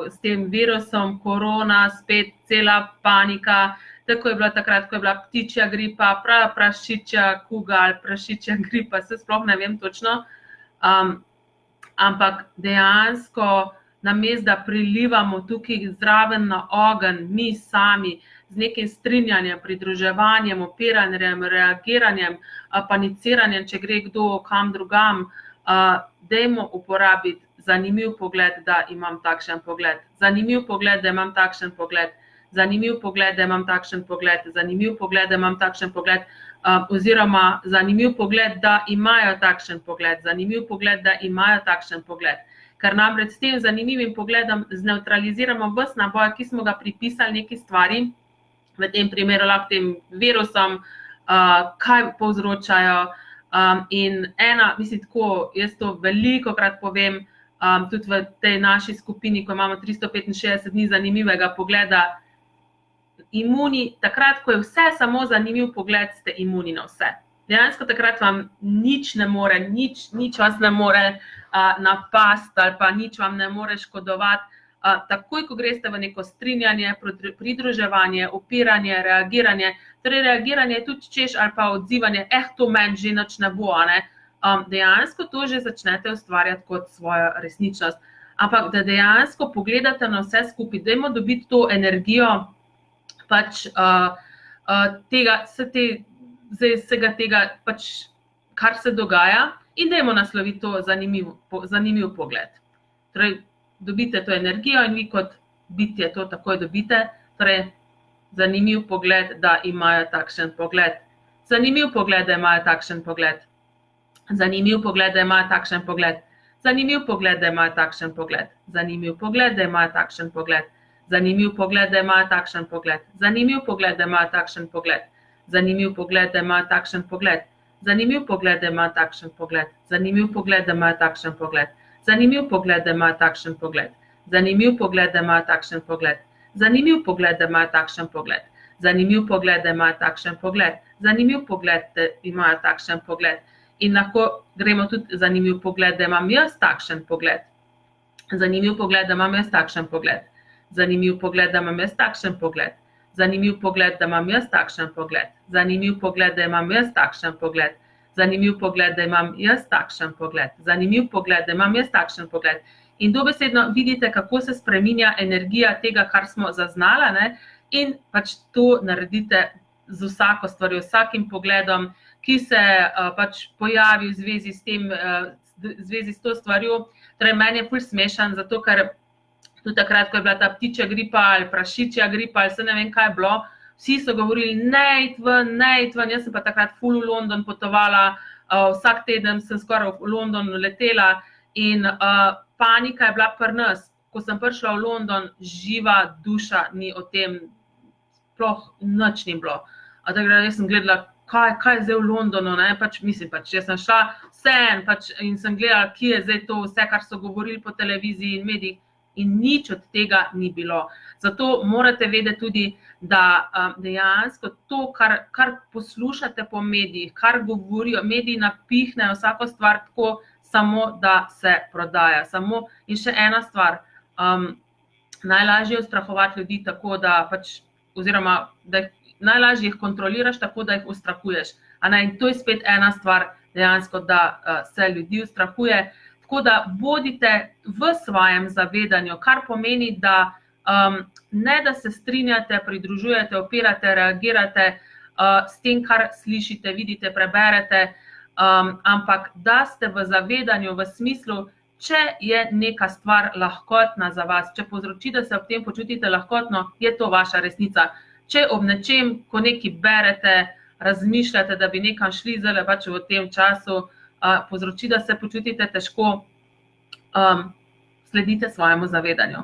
s tem virusom, korona, spet cela panika, tako je bila takrat, ko je bila ptičja gripa, prašičja kuga ali prašičja gripa, se sploh ne vem točno. Ampak dejansko namesto, da prilivamo tukaj zraven na ogenj, mi sami, z nekim strinjanjem, pridruževanjem, opiranjem, reagiranjem, paniciranjem, če gre kdo kam drugam, dajmo uporabiti zanimiv pogled, da imam takšen pogled. Zanimiv pogled, da imam takšen pogled. Zanimiv pogled, da imam takšen pogled. Zanimiv pogled, da imam takšen pogled. Oziroma zanimiv pogled, da imajo takšen pogled. Zanimiv pogled, da imajo takšen pogled. Ker namreč s tem zanimivim pogledom zneutraliziramo ves naboj, ki smo ga pripisali neki stvari, v tem primeru lahko tem virusom, kaj povzročajo. In mislim tako, jaz to velikokrat povem, tudi v tej naši skupini, ko imamo 365 dni zanimivega pogleda, imuni, takrat, ko je vse samo zanimiv pogled, ste imuni na vse. Dejansko takrat vam nič ne more, nič vas ne more napasti ali pa nič vam ne more škodovati. Takoj, ko greste v neko strinjanje, pridruževanje, opiranje, reagiranje, torej reagiranje tudi češ ali pa odzivanje, to meni že nič ne bo, ne? Dejansko to že začnete ustvarjati kot svojo resničnost. Ampak da dejansko pogledate na vse skupaj, dajmo dobiti to energijo pač vsega tega, pač, kar se dogaja, in dajmo nasloviti to zanimiv pogled. Torej, dobite to energijo in vi kot bitje to takoj dobite. Torej, zanimiv pogled, da imajo takšen pogled. Zanimiv pogled, da imajo takšen pogled. Zanimiv pogled, da imajo takšen pogled. Zanimiv pogled, da imajo takšen pogled. Zanimiv pogled, da imajo takšen pogled. Zanimiv pogled, da imajo takšen pogled. Zanimiv pogled, da imajo takšen pogled. Zanimiv pogled, da imajo takšen pogled. Zanimiv pogled, da imajo takšen pogled. Zanimiv pogled, da imajo takšen pogled. Zanimiv pogled, da imajo takšen pogled. Zanimiv pogled, da imajo takšen pogled. Zanimiv pogled, da imajo takšen pogled. Zanimiv pogled, da imajo takšen pogled. Zanimiv pogled, da imajo takšen pogled. In lahko gremo tudi zanimiv pogled, da imam jaz takšen pogled. Zanimiv pogled, da imam jaz takšen pogled. Zanimiv pogled, da imam jaz takšen pogled. Zanimiv pogled, da imam jaz takšen pogled. Zanimiv pogled, da imam jaz takšen pogled. Zanimiv pogled, da imam jaz takšen pogled. Zanimiv pogled, da imam jaz takšen pogled. In dobesedno vidite, kako se spreminja energija tega, kar smo zaznala, ne? In pač to naredite z vsako stvarjo, vsakim pogledom, ki se pač pojavi v zvezi s tem, v zvezi s to stvarjo. Torej, meni je ful smešen, zato ker tudi takrat, ko je bila ta ptičja gripa ali prašičja gripa ali se ne vem kaj je bilo, vsi so govorili, ne iti ven, jaz sem pa takrat ful v London potovala, vsak teden sem skoraj v London letela in panika je bila pri nas. Ko sem prišla v London, živa duša ni o tem, sploh nič ni bilo. Takrat jaz sem gledala, kaj je zdaj v Londonu, ne, jaz sem šla vseeno in sem gledala, kje je zdaj to vse, kar so govorili po televiziji in medijih, in nič od tega ni bilo. Zato morate vedeti tudi, da dejansko to, kar poslušate po medijih, kar govorijo, mediji napihnejo vsako stvar tako, samo da se prodaja. In še ena stvar, najlažje je ustrahovati ljudi tako, da pač, oziroma da najlažje jih kontroliraš tako, da jih ustrahuješ. In to je spet ena stvar dejansko, da se ljudi ustrahuje. Tako da bodite v svojem zavedanju, kar pomeni, da ne da se strinjate, pridružujete, opirate, reagirate s tem, kar slišite, vidite, preberete, ampak da ste v zavedanju, v smislu, če je neka stvar lahkotna za vas, če povzroči, da se ob tem počutite lahkotno, je to vaša resnica. Če ob nečem, ko nekaj berete, razmišljate, da bi nekam šli zdaj pač v tem času, povzroči, da se počutite težko, sledite svojemu zavedanju.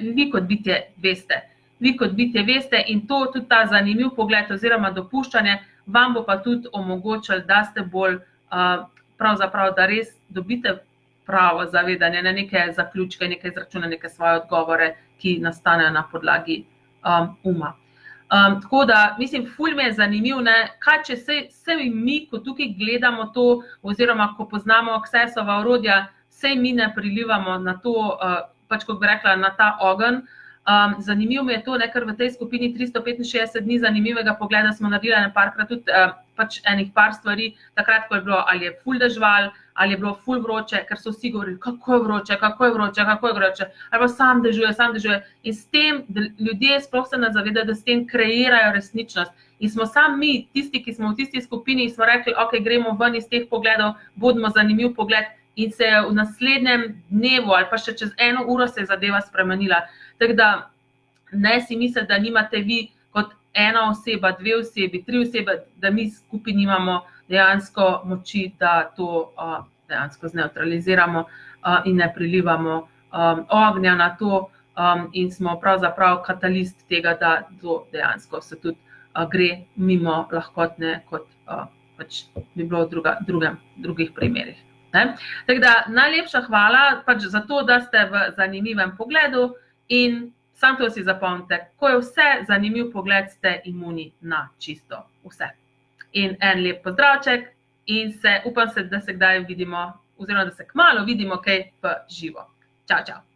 Vi kot bitje veste. Vi kot bitje veste in to tudi ta zanimiv pogled oziroma dopuščanje vam bo pa tudi omogočilo, da ste bolj pravzaprav, da res dobite pravo zavedanje, ne neke zaključke, neke izračune, neke svoje odgovore, ki nastanejo na podlagi uma. Tako da, mislim, ful mi je zanimiv, kaj če se mi, ko tukaj gledamo to, oziroma ko poznamo Accessova orodja, se mi ne prilivamo na to, pač, kot bi rekla, na ta ogenj. Zanimivo mi je to, ker v tej skupini 365 dni zanimivega pogleda smo naredili parkrat tudi pač enih par stvari, takrat, ko je bilo ali je ful dežval, ali je bilo ful vroče, ker so vsi govorili, kako je vroče, ali pa sam dežuje. In s tem, da ljudje sploh se ne zavedajo, da s tem kreirajo resničnost. In smo sam mi, tisti, ki smo v tisti skupini, smo rekli, ok, gremo ven iz teh pogledov, bodimo zanimiv pogled, in se je v naslednjem dnevu ali pa še čez 1 uro se je zadeva spremenila. Tako da ne si misliti, da nimate vi kot 1 oseba, 2 osebi, 3 osebe, da mi skupaj nimamo dejansko moči, da to dejansko zneutraliziramo in ne prilivamo ognja na to in smo pravzaprav katalist tega, da to dejansko se tudi gre mimo lahkotne, kot pač bi bilo v drugih primerih. Tako da najlepša hvala pač za to, da ste v zanimivem pogledu in samo to si zapomnite, ko je vse zanimiv pogled, ste imuni na čisto vse. In en lep pozdravček in upam se, da se kdaj vidimo, oziroma da se kmalu vidimo kaj v živo. Čau, čau.